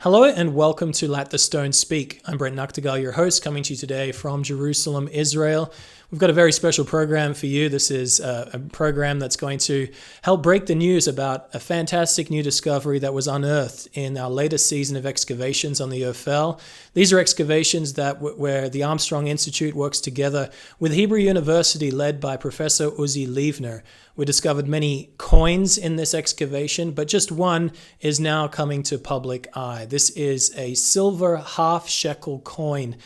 Hello and welcome to Let the Stone Speak. I'm Brent Nachtigal, your host, coming to you today from Jerusalem, Israel. We've got a very special program for you. This is a program that's going to help break the news about a fantastic new discovery that was unearthed in our latest season of excavations on the Ophel. These are excavations where the Armstrong Insititute works together with Hebrew University, led by Professor Uzi Leibner. We discovered many coins in this excavation, but just one is now coming to public eye. This is a silver half-shekel coin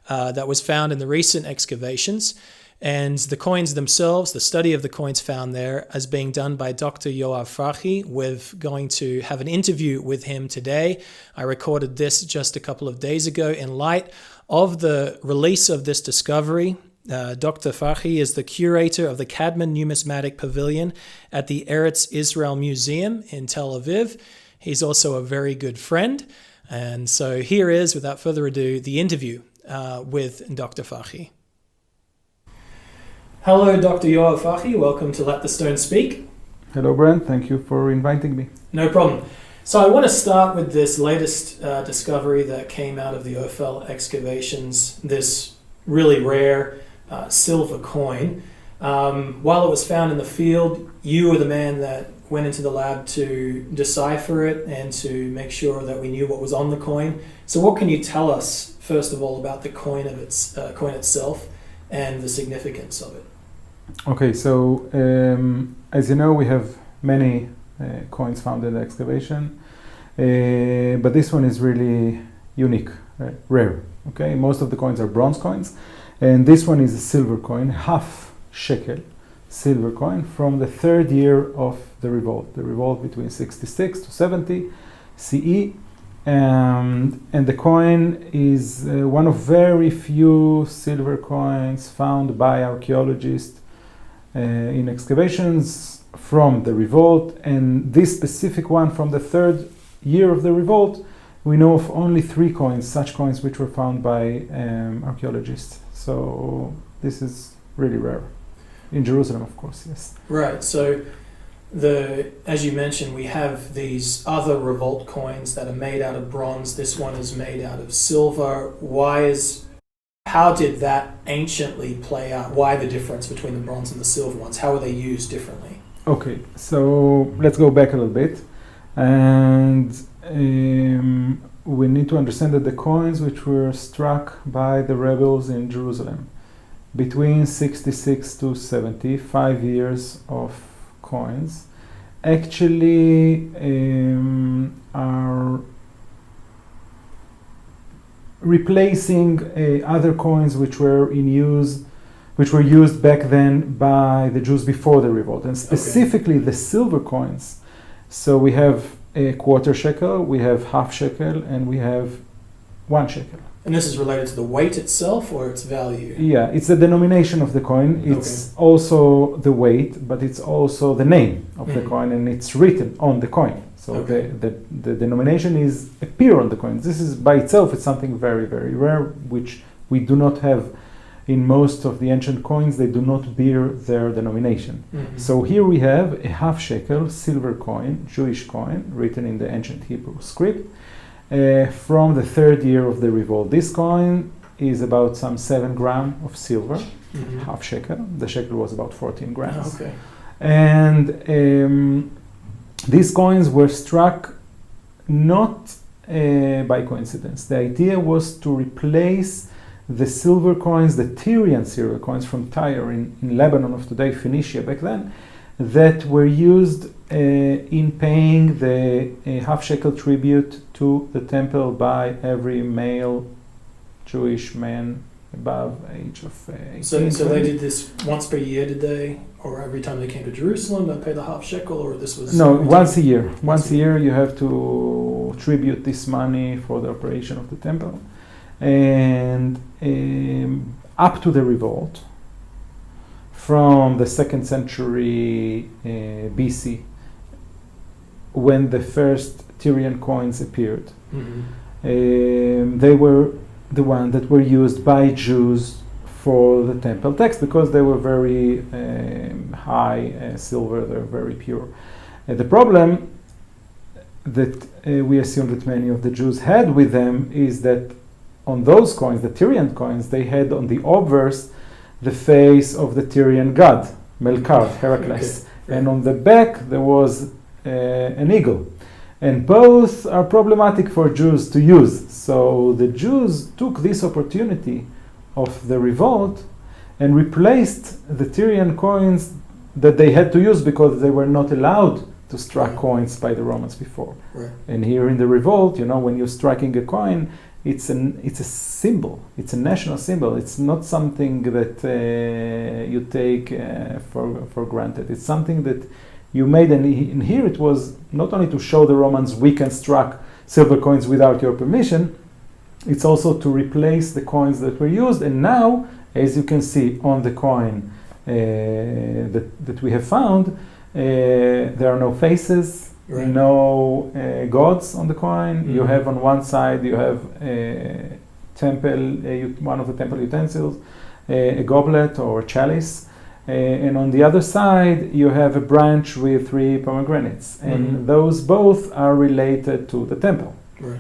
that was found in the recent excavations. And the coins themselves, the study of the coins found there, is being done by Dr. Yoav Farhi. We're going to have an interview with him today. I recorded this just a couple of days ago in light of the release of this discovery. Dr. Farhi is the curator of the Cadman Numismatic Pavilion at the Eretz Israel Museum in Tel Aviv. He's also a very good friend. And so here is, without further ado, the interview with Dr. Farhi. Hello, Dr. Yoav Farhi. Welcome to Let the Stone Speak. Hello, Brent. Thank you for inviting me. No problem. So I want to start with this latest discovery that came out of the Ophel Excavations, this really rare silver coin. While it was found in the field, you were the man that went into the lab to decipher it and to make sure that we knew what was on the coin. So what can you tell us, first of all, about the coin itself and the significance of it? Okay, so as you know, we have many coins found in the excavation, but this one is really unique, rare. Okay, most of the coins are bronze coins, and this one is a silver coin, Half-Shekel silver coin from the third year of the revolt between 66 to 70 CE. And the coin is one of very few silver coins found by archaeologists in excavations from the revolt. And this specific one from the third year of the revolt, we know of only 3 coins, such coins which were found by archaeologists. So this is really rare. In Jerusalem, of course, yes. Right. So as you mentioned, we have these other revolt coins that are made out of bronze. This one is made out of silver. How did that anciently play out? Why the difference between the bronze and the silver ones? How were they used differently? Okay, so let's go back a little bit. And we need to understand that the coins which were struck by the rebels in Jerusalem between 66 to 70, 5 years of coins, actually are replacing other coins which were used back then by the Jews before the revolt, and specifically the silver coins. So we have a quarter shekel, we have half shekel, and we have 1 shekel. And this is related to the weight itself or its value? Yeah, it's the denomination of the coin. It's also the weight, but it's also the name of the coin, and it's written on the coin. So the denomination appear on the coin. This is by itself, it's something very, very rare, which we do not have in most of the ancient coins. They do not bear their denomination. Mm-hmm. So here we have a half-shekel silver coin, Jewish coin, written in the ancient Hebrew script, from the third year of the revolt. This coin is about some 7 grams of silver, half shekel. The shekel was about 14 grams. Okay. And these coins were struck not by coincidence. The idea was to replace the silver coins, the Tyrian silver coins from Tyre in Lebanon of today, Phoenicia back then, that were used in paying the half-shekel tribute to the temple by every male Jewish man above age of 18. So they did this once per year, did they? Or every time they came to Jerusalem, they pay the half-shekel, or this was... No, once a year. Once a year you have to tribute this money for the operation of the temple. And up to the revolt, from the 2nd century BC, when the first Tyrian coins appeared, they were the ones that were used by Jews for the temple text because they were very high silver, they're very pure. The problem that we assume that many of the Jews had with them is that on those coins, the Tyrian coins, they had on the obverse the face of the Tyrian god, Melkart, Heracles. Okay. And on the back there was an eagle. And both are problematic for Jews to use. So the Jews took this opportunity of the revolt and replaced the Tyrian coins that they had to use because they were not allowed to strike coins by the Romans before. Right. And here in the revolt, when you're striking a coin, it's a symbol. It's a national symbol. It's not something that you take for granted. It's something that you made, and here it was not only to show the Romans we can strike silver coins without your permission, it's also to replace the coins that were used. And now, as you can see on the coin that we have found, there are no faces, right. no gods on the coin. Mm-hmm. You have on one side, you have temple, one of the temple utensils, a goblet or a chalice. And on the other side, you have a branch with 3 pomegranates. And those both are related to the temple. Right.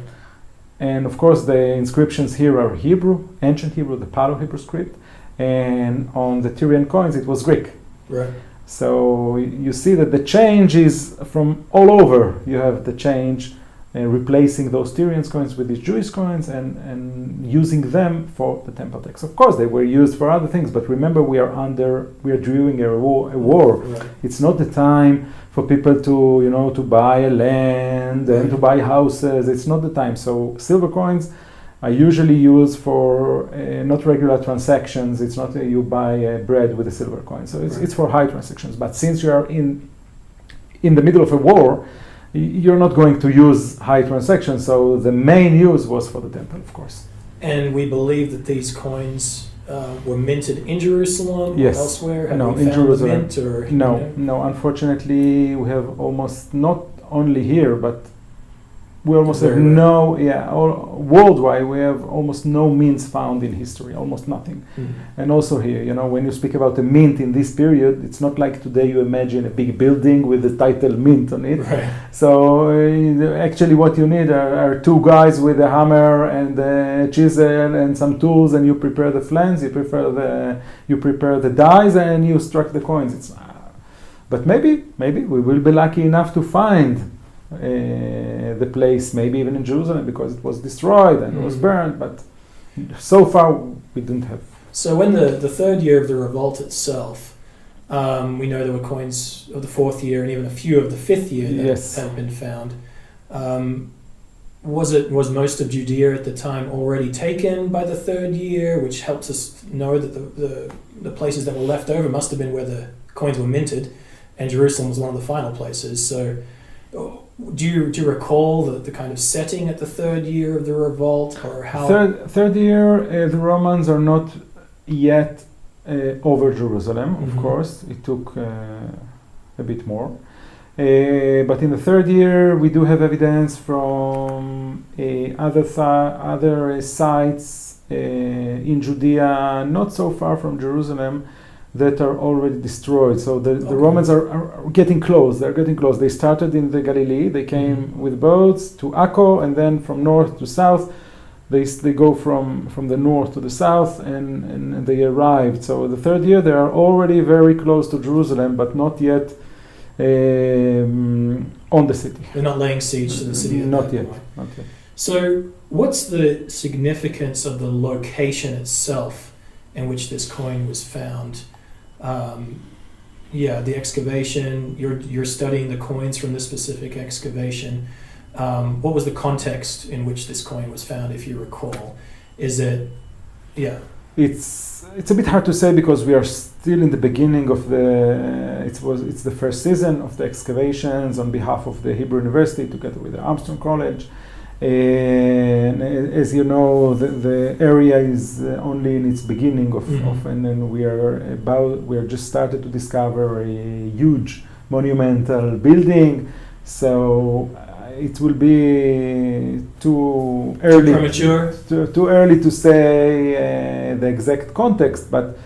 And of course, the inscriptions here are Hebrew, ancient Hebrew, the Paleo-Hebrew script. And on the Tyrian coins, it was Greek. Right. So you see that the change is from all over. You have the change replacing those Tyrian coins with these Jewish coins and using them for the temple tax. Of course, they were used for other things, but remember, we are doing a war. Right. It's not the time for people to buy a land and to buy houses. It's not the time. So silver coins are usually used for not regular transactions. It's not you buy bread with a silver coin. So it's for high transactions. But since you are in the middle of a war, you're not going to use high transactions. So the main use was for the temple, of course. And we believe that these coins were minted in Jerusalem or elsewhere? Have we in found Jerusalem. The mint or, No. Unfortunately, we have almost not only here, but we almost have worldwide, we have almost no mints found in history, almost nothing. Mm-hmm. And also here, when you speak about a mint in this period, it's not like today you imagine a big building with the title mint on it. Right. So actually what you need are 2 guys with a hammer and a chisel and some tools, and you prepare the flanks, you prepare the dies, and you strike the coins. But maybe we will be lucky enough to find the place, maybe even in Jerusalem, because it was destroyed and it was burned, but so far we didn't have. So when the 3rd year of the revolt itself, we know there were coins of the 4th year and even a few of the 5th year that had been found. Was most of Judea at the time already taken by the 3rd year, which helps us know that the places that were left over must have been where the coins were minted, and Jerusalem was one of the final places. So do you recall the kind of setting at the 3rd year of the revolt, or how? Third year, the Romans are not yet over Jerusalem. Of course, it took a bit more. But in the 3rd year, we do have evidence from other sites in Judea, not so far from Jerusalem, that are already destroyed. So the Romans are getting close. They're getting close. They started in the Galilee. They came with boats to Akko, and then from north to south, they go from the north to the south, and they arrived. So the 3rd year, they are already very close to Jerusalem, but not yet on the city. They're not laying siege to the city. Not yet. So what's the significance of the location itself in which this coin was found? The excavation, you're studying the coins from this specific excavation. What was the context in which this coin was found, if you recall? Is it, It's a bit hard to say because we are still in the beginning of it's the first season of the excavations on behalf of the Hebrew University together with the Armstrong College. And as you know, the area is only in its beginning and then we are just started to discover a huge monumental building. So it will be too early, premature, too early to say the exact context. But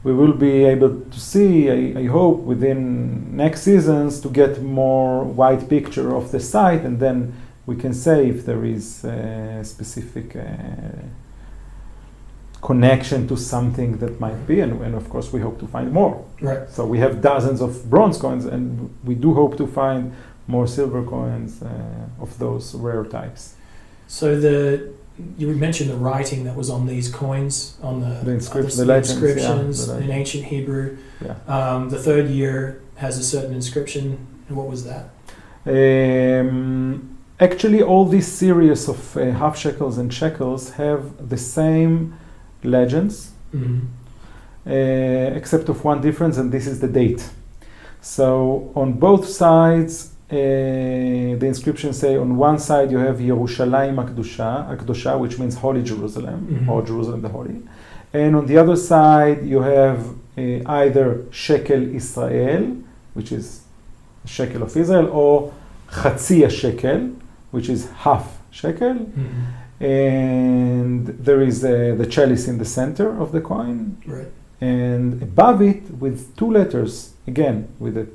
we will be able to see, I hope, within next seasons to get more wide picture of the site, and then we can say if there is a specific connection to something that might be, and of course we hope to find more. Right. So we have dozens of bronze coins, and we do hope to find more silver coins of those rare types. So you mentioned the writing that was on these coins, on the inscriptions in ancient Hebrew. Yeah. The third year has a certain inscription. And what was that? Actually, all these series of half-shekels and shekels have the same legends, except of one difference, and this is the date. So on both sides, the inscriptions say on one side you have Yerushalayim Akdosha, which means Holy Jerusalem, or Jerusalem the Holy. And on the other side you have either Shekel Israel, which is shekel of Israel, or Chatzi Shekel, which is half shekel. And there is the chalice in the center of the coin. Right. And above it, with two letters, again, with the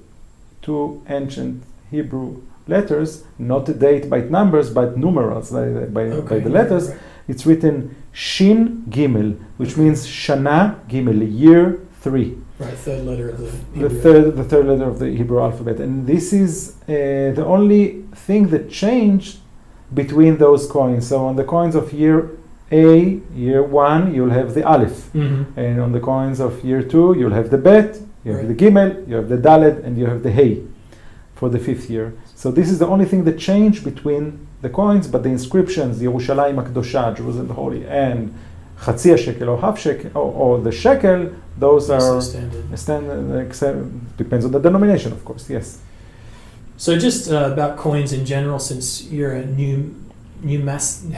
two ancient Hebrew letters, not the date by numbers, but numerals by the letters, right. It's written Shin Gimel, which means Shana Gimel, year 3. Right, third letter of the Hebrew. The third letter of the Hebrew alphabet. And this is the only thing that changed between those coins. So on the coins of year A, year 1, you'll have the Aleph. And on the coins of year 2, you'll have the Bet, you have the Gimel, you have the Dalet, and you have the Hey for the 5th year. So this is the only thing that changed between the coins, but the inscriptions, Yerushalayim Akdosha, Jerusalem the Holy, and Chatzi Shekel or half shekel or the shekel, those are standard, depends on the denomination, of course, yes. So just about coins in general, since you're a numismatist.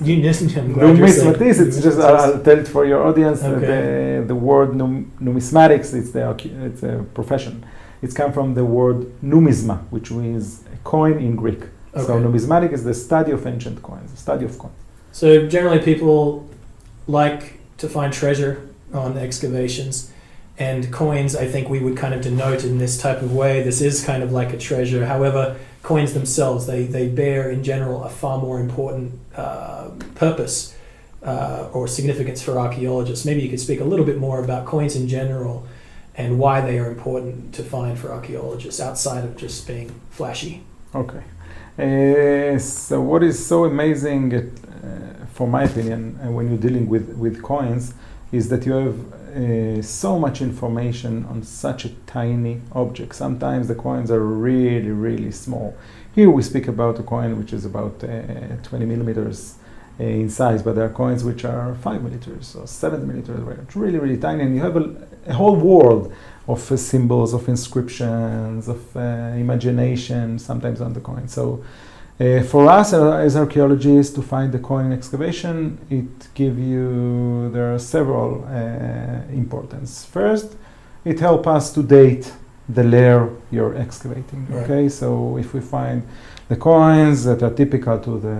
Numismatist, it's just, I'll tell it for your audience, the word numismatics, it's a profession. It's come from the word numisma, which means a coin in Greek. So numismatic is the study of ancient coins, the study of coins. So generally people like to find treasure on excavations, and coins I think we would kind of denote in this type of way. This is kind of like a treasure. However, coins themselves, they bear in general a far more important purpose or significance for archaeologists. Maybe you could speak a little bit more about coins in general and why they are important to find for archaeologists outside of just being flashy. Okay. So what is so amazing, for my opinion, when you're dealing with coins, is that you have so much information on such a tiny object. Sometimes the coins are really, really small. Here we speak about a coin which is about 20 millimeters in size, but there are coins which are 5 millimeters or 7 millimeters, where it's really, really tiny, and you have a whole world of symbols, of inscriptions, of imagination, sometimes on the coin. So for us as archaeologists to find the coin in excavation, there are several importance. First, it helps us to date the layer you're excavating. Right. Okay, so if we find the coins that are typical to the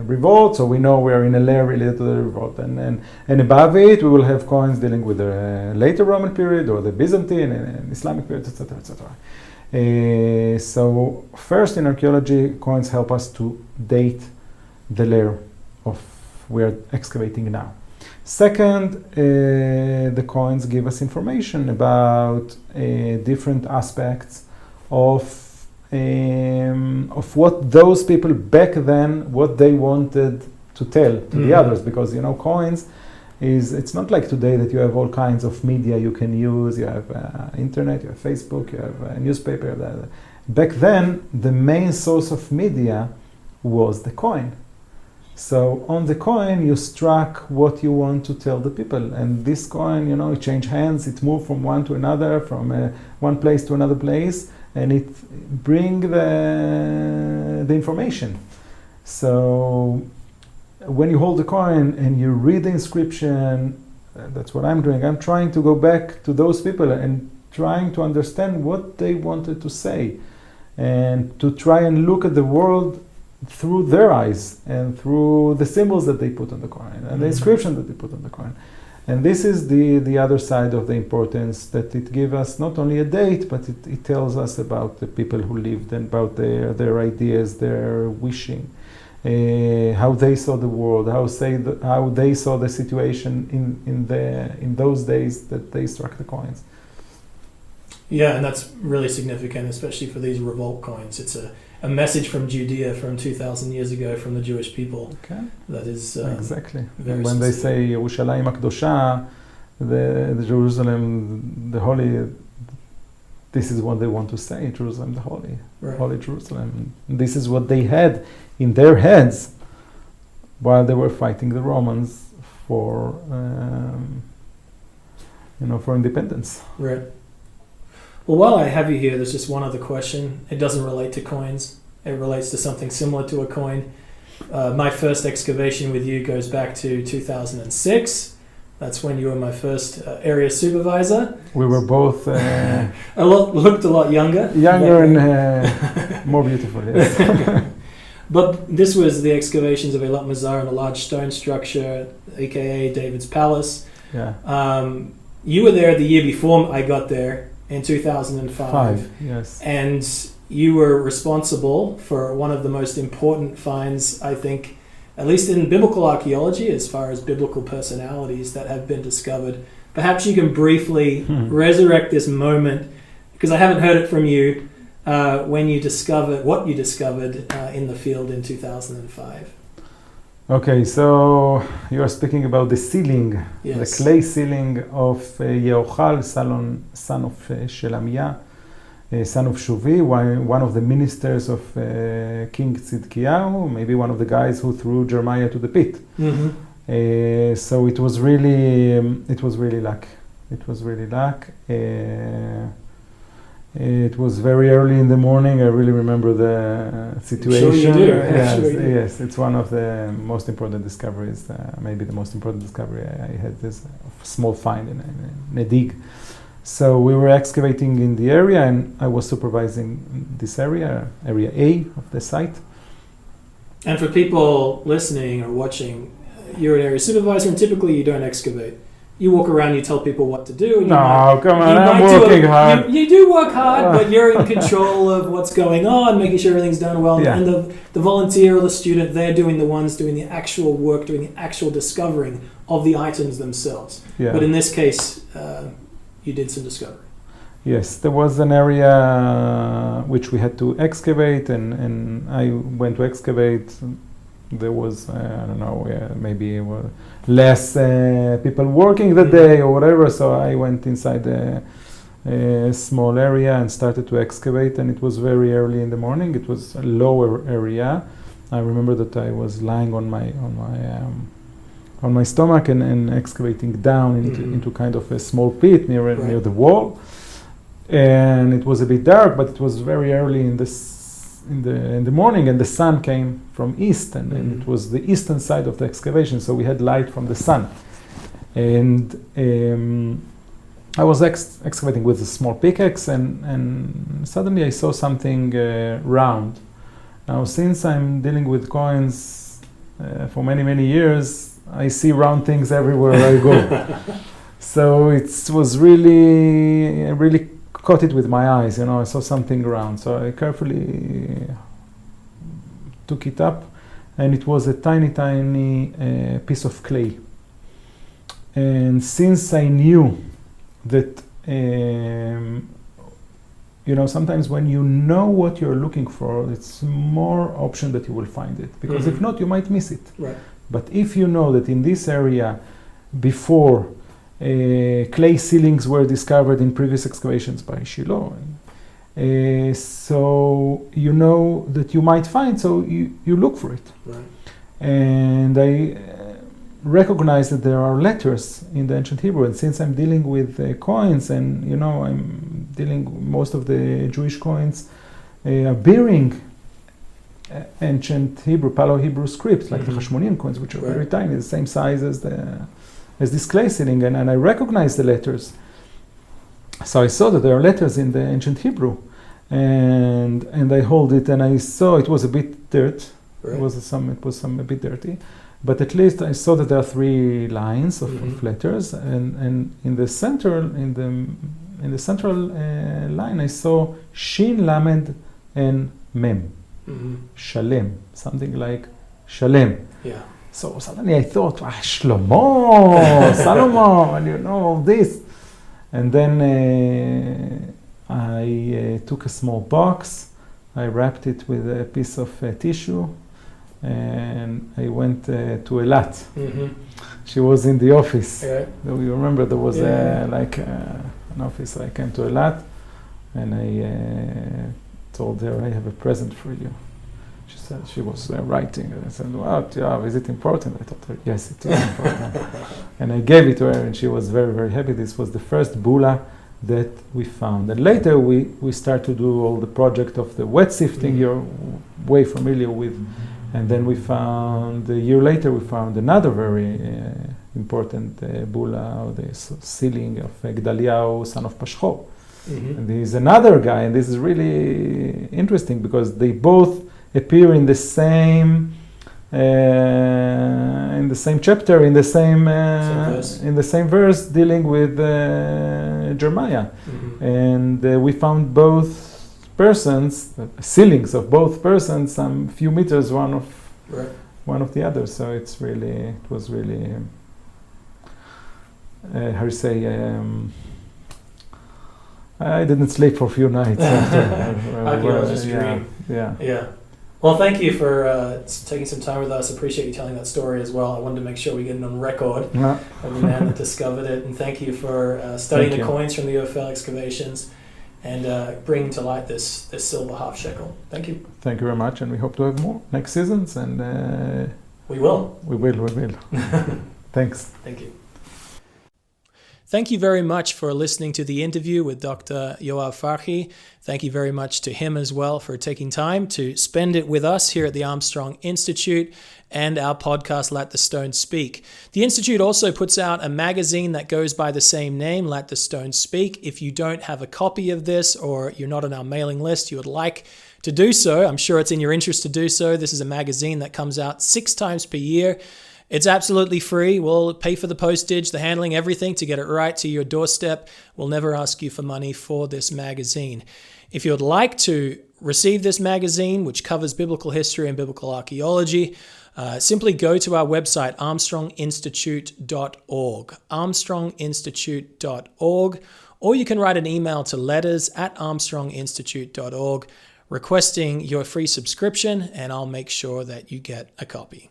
revolt, so we know we are in a layer related to the revolt, and above it we will have coins dealing with the later Roman period or the Byzantine and Islamic period, etc., etc. So first, in archaeology, coins help us to date the layer of we're excavating now. Second, the coins give us information about different aspects of what those people back then, what they wanted to tell to the others, because coins it's not like today that you have all kinds of media you can use. You have internet, you have Facebook, you have a newspaper. Back then, the main source of media was the coin. So on the coin, you struck what you want to tell the people, and this coin, it changed hands. It moved from one to another, from one place to another place, and it bring the information. So when you hold the coin and you read the inscription, that's what I'm doing. I'm trying to go back to those people and trying to understand what they wanted to say, and to try and look at the world through their eyes and through the symbols that they put on the coin and the inscription that they put on the coin. And this is the other side of the importance, that it gives us not only a date, but it tells us about the people who lived and about their ideas, their wishing, how they saw the world, how they saw the situation in those days that they struck the coins. Yeah, and that's really significant, especially for these revolt coins. It's a message from Judea from 2,000 years ago from the Jewish people. Okay. That is exactly. Very when they say Yerushalayim HaKdosha, the Jerusalem, the holy, this is what they want to say, Jerusalem the holy, right. Holy Jerusalem. This is what they had in their heads while they were fighting the Romans for independence. Right. Well, while I have you here, there's just one other question. It doesn't relate to coins. It relates to something similar to a coin. My first excavation with you goes back to 2006. That's when you were my first area supervisor. We were both looked a lot younger. Younger and more beautiful, yes. But this was the excavations of Eilat Mazar and a large stone structure, aka David's Palace. Yeah. You were there the year before I got there, in 2005. Yes. And you were responsible for one of the most important finds, I think, at least in biblical archaeology, as far as biblical personalities that have been discovered. Perhaps you can briefly resurrect this moment, because I haven't heard it from you, when you discovered what you discovered in the field in 2005. Okay, so you are speaking about the ceiling, yes. The clay ceiling of Yehochal, son of Shelamiah, son of Shuvi, one of the ministers of King Tzidkiyahu, maybe one of the guys who threw Jeremiah to the pit. Mm-hmm. So it was really luck. It was really luck. It was very early in the morning. I really remember the situation. I'm sure you do. Yes, sure you do. Yes, it's one of the most important discoveries. Maybe the most important discovery I had, this small find in a dig. So we were excavating in the area, and I was supervising this area A of the site. And for people listening or watching, you're an area supervisor, and typically you don't excavate. You walk around, you tell people what to do. I'm working hard. You do work hard, but you're in control of what's going on, making sure everything's done well. Yeah. And the volunteer or the student, they're doing the actual work, doing the actual discovering of the items themselves. Yeah. But in this case, you did some discovery. Yes, there was an area which we had to excavate, and I went to excavate. There was, maybe less people working that day or whatever, so I went inside a small area and started to excavate, and it was very early in the morning. It was a lower area. I remember that I was lying on my stomach and excavating down into kind of a small pit near the wall, and it was a bit dark, but it was very early in the morning, and the sun came from east, and it was the eastern side of the excavation, so we had light from the sun. And I was excavating with a small pickaxe, and suddenly I saw something round. Now, since I'm dealing with coins for many years, I see round things everywhere I go. So it was really caught it with my eyes, I saw something round. So I carefully took it up, and it was a tiny piece of clay. And since I knew that, sometimes when you know what you're looking for, it's more option that you will find it. Because if not, you might miss it. Right. But if you know that in this area, before, clay ceilings were discovered in previous excavations by Shiloh, so you know that you might find, so you look for it. Right. And I recognize that there are letters in the ancient Hebrew, and since I'm dealing with coins, and I'm dealing, most of the Jewish coins are bearing ancient Hebrew, Paleo-Hebrew scripts, like the Hashmonean coins, which are very tiny, the same size as this clay ceiling, and I recognize the letters. So I saw that there are letters in the ancient Hebrew, and I hold it, and I saw it was a bit dirt. Right. It was a bit dirty, but at least I saw that there are 3 lines of letters, and in the central line I saw Shin, Lamed, and Mem. Shalem, something like Shalem. Yeah. So suddenly I thought, Shlomo, Solomon, all this. And then I took a small box, I wrapped it with a piece of tissue, and I went to Eilat. She was in the office. Right. You remember there was an office. I came to Eilat, and I told her, I have a present for you. She said, she was writing, and I said, what, Yoav, is it important? I told her, yes, it is important. And I gave it to her, and she was very, very happy. This was the first bula that we found. And later we start to do all the project of the wet sifting you're way familiar with. And then we found, a year later, we found another very important bula, the sealing of Gedaliah, son of Pashcho. And he's another guy, and this is really interesting because they both appear in the same chapter, in the same verse, dealing with Jeremiah. And we found both persons, ceilings of both persons, some few meters one of the other. So it was really how you say. I didn't sleep for a few nights after. Archaeologist's dream. Yeah. Well, thank you for taking some time with us. Appreciate you telling that story as well. I wanted to make sure we get it on record of the man that discovered it. And thank you for studying the coins from the Ophel Excavations and bringing to light this silver half-shekel. Thank you. Thank you very much, and we hope to have more next seasons. And we will. We will. Thanks. Thank you. Thank you very much for listening to the interview with Dr. Yoav Farhi. Thank you very much to him as well for taking time to spend it with us here at the Armstrong Institute and our podcast, Let the Stone Speak. The Institute also puts out a magazine that goes by the same name, Let the Stone Speak. If you don't have a copy of this or you're not on our mailing list, you would like to do so, I'm sure it's in your interest to do so. This is a magazine that comes out 6 times per year. It's absolutely free. We'll pay for the postage, the handling, everything to get it right to your doorstep. We'll never ask you for money for this magazine. If you would like to receive this magazine, which covers biblical history and biblical archaeology, simply go to our website, armstronginstitute.org, armstronginstitute.org, or you can write an email to letters@armstronginstitute.org requesting your free subscription, and I'll make sure that you get a copy.